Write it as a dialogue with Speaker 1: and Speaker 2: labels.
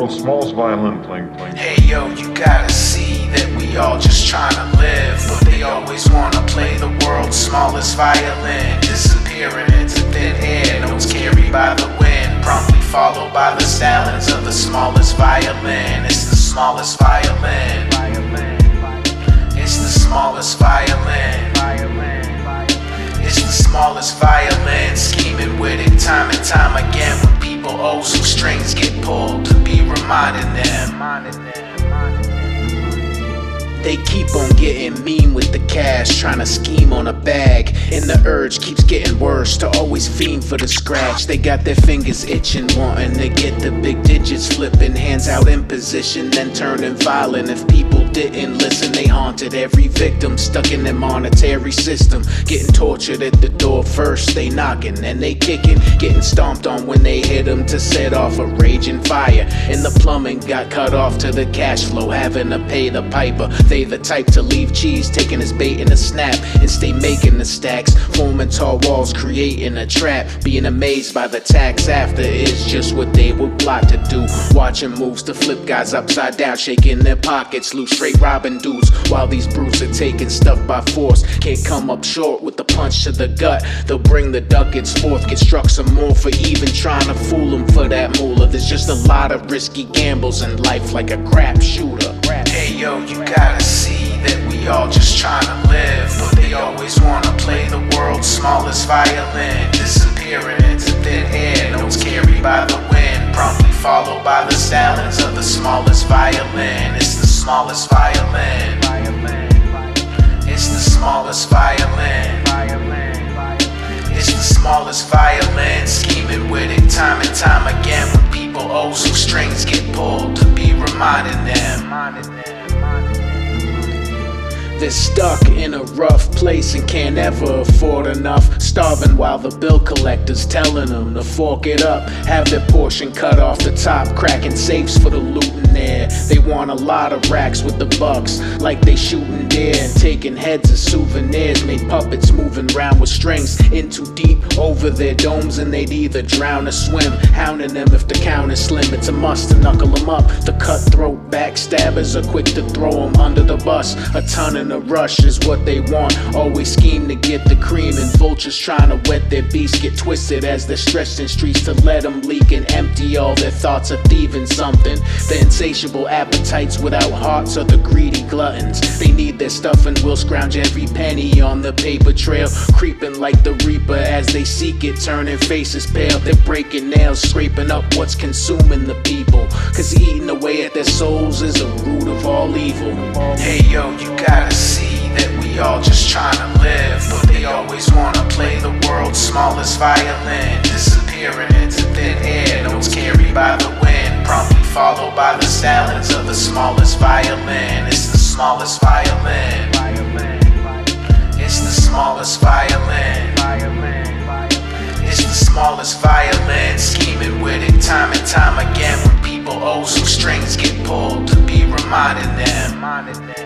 Speaker 1: world's smallest violin playing.
Speaker 2: Hey yo, you gotta see that we all just trying to live, but they always wanna play the world's smallest violin, disappearing into thin air, notes carried by the wind, promptly followed by the sounds of the smallest violin. It's the smallest violin. It's the smallest violin. It's the smallest violin, scheming with it time and time again. When people owe some strings get pulled to be reminding them. They keep on getting mean with the cash, trying to scheme on a bag, and the urge keeps getting worse to always fiend for the scratch. They got their fingers itching, wanting to get the big digits, flipping hands out in position, then turning violent. If people didn't listen, they haunted every victim, stuck in their monetary system, getting tortured at the door first. They knocking and they kicking, getting stomped on when they hit them to set off a raging fire. And the plumbing got cut off to the cash flow, having to pay the piper. They the type to leave cheese, taking his bait in a snap, and stay making the stacks, forming tall walls, creating a trap. Being amazed by the tax after is just what they would plot to do. Watching moves to flip guys upside down, shaking their pockets loose, straight robbing dudes, while these brutes are taking stuff by force. Can't come up short with the punch to the gut. They'll bring the ducats forth, get struck some more for even trying to fool them for that moolah. There's just a lot of risky gambles in life, like a crap shooter. Hey yo, you gotta see that we all just trying to live, but they always wanna play the world's smallest violin, disappearing into thin air, notes carried by the wind, promptly followed by the sounds of the smallest violin. It's the smallest violin. It's the smallest violin. It's the smallest violin, scheming with it time and time again. When people owe some strings get pulled to be reminding them. They're stuck in a rough place and can't ever afford enough, starving while the bill collector's telling them to fork it up, have their portion cut off the top, cracking safes for the loot in there. They want a lot of racks with the bucks, like they shooting deer and taking heads as souvenirs, made puppets moving round with strings in too deep over their domes, and they'd either drown or swim, hounding them if the count is slim. It's a must to knuckle them up. The cutthroat backstabbers are quick to throw them under the bus. A ton in a rush is what they want, always scheme to get the cream, and vultures trying to wet their beasts get twisted as they're stretched in streets to let them leak and empty all their thoughts of thieving something. The insatiable appetites without hearts are the greedy gluttons. They need their stuff and will scrounge every penny on the paper trail, creeping like the reaper as they seek it, turning faces pale. They're breaking nails, scraping up what's consuming the people, cause eating away at their souls is a root of all evil. Hey yo, you gotta see that we all just trying to live, but they always wanna play the world's smallest violin, disappearing into thin air, notes carried by the wind, promptly followed by the sounds of the smallest violin. It's the smallest violin. It's the smallest violin. It's the smallest violin, scheming with it time and time again. When people owe some strings get pulled to be reminding them.